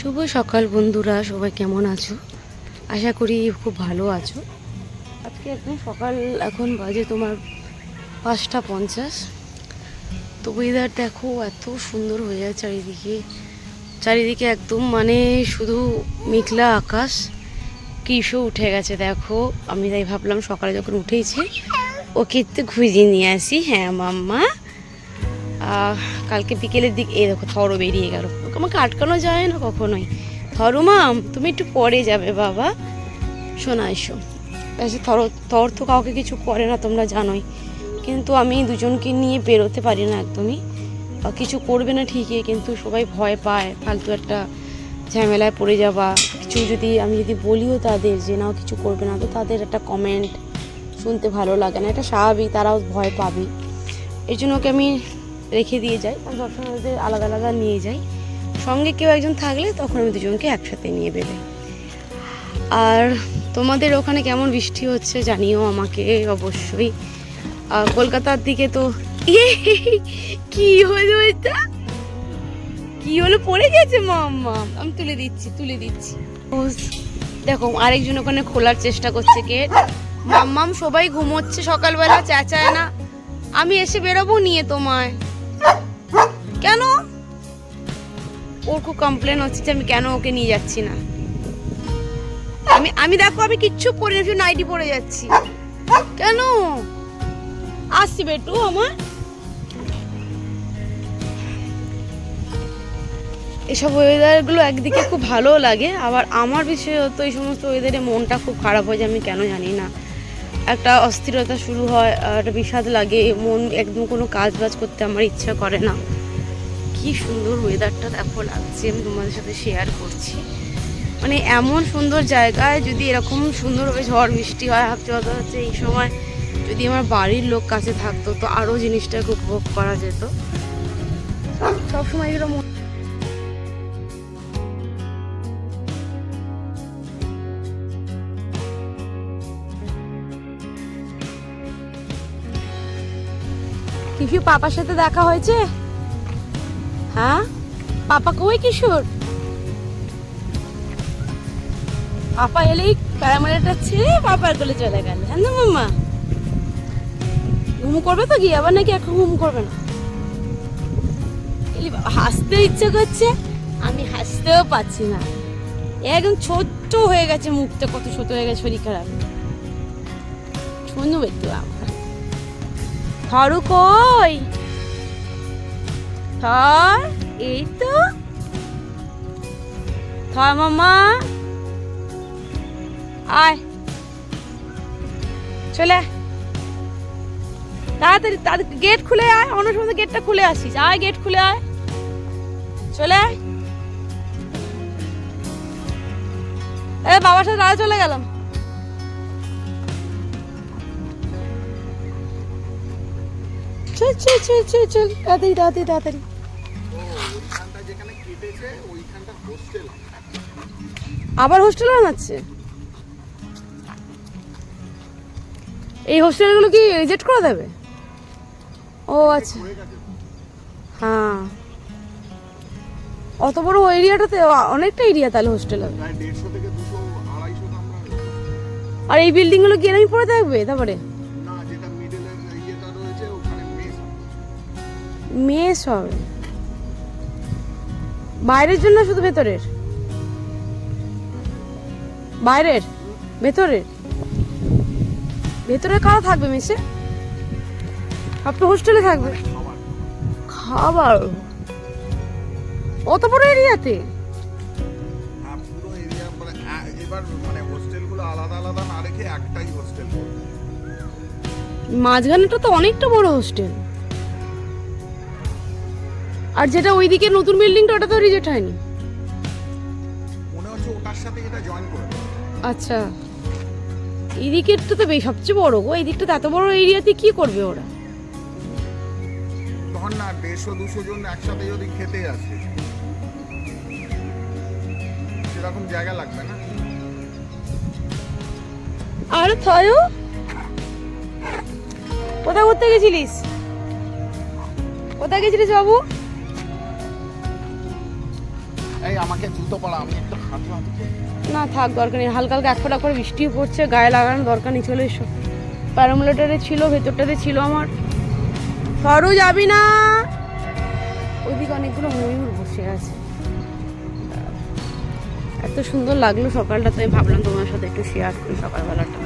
শুভ সকাল বন্ধুরা, সবাই কেমন আছো? আশা করি খুব ভালো আছো। আজকে একদম সকাল, এখন বাজে তোমার 5:50। তো ওয়েদার দেখো এত সুন্দর হয়ে যায় চারিদিকে, চারিদিকে একদম মানে শুধু মেঘলা আকাশ, কিসও উঠে গেছে দেখো। আমি তাই ভাবলাম সকালে যখন উঠেছি ওকে একটু ঘুরিয়ে নিয়ে আসি। হ্যাঁ মাম্মা, কালকে বিকেলের দিক এই দেখো থরও বেরিয়ে গেল, আমাকে আটকানো যায় না কখনোই। থরো মাম, তুমি একটু পরে যাবে বাবা, শোনা এসো। থর তো কাউকে কিছু করে না তোমরা জানোই, কিন্তু আমি দুজনকে নিয়ে বেরোতে পারি না একদমই। কিছু করবে না ঠিকই, কিন্তু সবাই ভয় পায় ফালতু একটা ঝামেলায় পড়ে যাওয়া। কিছু আমি যদি বলিও তাদের যে নাও কিছু করবে না, তো তাদের একটা কমেন্ট শুনতে ভালো লাগে না, এটা স্বাভাবিক, তারাও ভয় পাবে। এই জন্য ওকে আমি রেখে দিয়ে যাই, আমি সবসময় ওদের আলাদা আলাদা নিয়ে যাই। সঙ্গে কেউ একজন থাকলে তখন আমি দুজনকে একসাথে নিয়ে বেরোই। আর তোমাদের ওখানে কেমন বৃষ্টি হচ্ছে জানিও আমাকে অবশ্যই। কলকাতার দিকে তো কি হলো, এটা কি হলো, পড়ে গেছে মাম্মা। আমি তুলে দিচ্ছি। দেখো আরেকজন ওখানে খোলার চেষ্টা করছে গেট। মাম্মাম সবাই ঘুমোচ্ছে, সকালবেলা চেঁচায় না, আমি এসে বেরোবো নিয়ে তোমায়। কেন? ওর খুব কমপ্লেন হচ্ছে যে আমি কেন ওকে নিয়ে যাচ্ছি না। আমি দেখো আমি কিচ্ছু পরে না, শুধু নাইটি পরে যাচ্ছি। কেন? আসছি বেটু আমার। এসব ওয়েদারগুলো একদিকে খুব ভালো লাগে, আবার আমার বিশেষত এই সমস্ত ওয়েদারে মনটা খুব খারাপ হয়ে যায়, আমি কেন জানি না। একটা অস্থিরতা শুরু হয়, একটা বিষাদ লাগে, মন একদম কোনো কাজ বাজ করতে আমার ইচ্ছা করে না। কি সুন্দর ওয়েদারটা দেখো লাগছে, আমি তোমাদের সাথে শেয়ার করছি। মানে এমন সুন্দর জায়গায় যদি এরকম সুন্দরভাবে ঝড় বৃষ্টি হয়, ভাবতে হচ্ছে এই সময় যদি আমার বাড়ির লোক কাছে থাকতো তো আরও জিনিসটাকে উপভোগ করা যেত। সবসময় এগুলো কিছু পাপার সাথে দেখা হয়েছে? হ্যাঁ পাপা কই কিশোর? পাপা এলেই প্যারামেডিকটা ছেড়ে পাপার কোলে চলে গেল। হ্যাঁ না মাম্মা, ঘুম করবে তো গিয়ে আবার, নাকি এখন ঘুম করবে না? হাসতে ইচ্ছে করছে, আমি হাসতেও পাচ্ছি না, একদম ছোট্ট হয়ে গেছে মুখটা, কত ছোট হয়ে গেছে, শরীর খারাপ। শুনবো একটু আমার থরু কই? থর এই তো, থর মামা আয়, চলে তাড়াতাড়ি, গেট খুলে আয়, অন্য সময় গেটটা খুলে আসিস, আয় গেট খুলে আয়, চলে আয়। বাবার সাথে দাদা চলে গেলাম। চল চল চল চল চল, তাড়াতাড়ি তাড়াতাড়ি তাড়াতাড়ি। আবার হোস্টেল বানাচ্ছে? এই হোস্টেলগুলো কি রিজেক্ট করে দেবে? ও আচ্ছা, হ্যাঁ অত বড় এরিয়াটাতে অনেকটা এরিয়া তাহলে হোস্টেল হবে। আর এই বিল্ডিং গুলো কি এরকমই পড়ে থাকবে? তারপরে মেস হবে বাইরের জন্য, শুধু ভেতরের? বাইরের ভেতরের? ভেতরে কারা থাকবে মেসে? সব তো হোস্টেলে থাকবে। খাবার অত বড় এরিয়াতে? মাঝখানেটা তো অনেকটা বড় হোস্টেল। আর যেটা ওইদিকে নতুন বিল্ডিংটা, ওটা তো রিজেক্ট হয়নি মনে হচ্ছে, ওটার সাথে এটা জয়েন করে। আচ্ছা, এইদিকেরটা তো সবচেয়ে বড় গো, এই দিকটা এত বড় এরিয়াতে কি করবে ওরা? তখন না 150-200 জন একসাথে যদি খেতে আসে সেরকম জায়গা লাগবে না। আর থয়ো কোথায় ঘুরতে গেছিলিস? কোথায় গেছিলিস বাবু? এই আমাকে জুতো পরা, আমি একটু হাঁটু হাঁটু করি। না থাক, দরকার নেই। হালকা হালকা এক ফোঁটা করে বৃষ্টিও পড়ছে, গায়ে লাগানোর দরকার নেই। চলে এসো। প্যারামুলেটারে ছিল, ভেতরটাতে ছিল আমার। সরু যাবি না? ওইদিকে অনেকগুলো ময়ূর বসে আছে। এত সুন্দর লাগলো সকালটা, তো আমি ভাবলাম তোমার সাথে একটু শেয়ার করি সকালবেলাটা।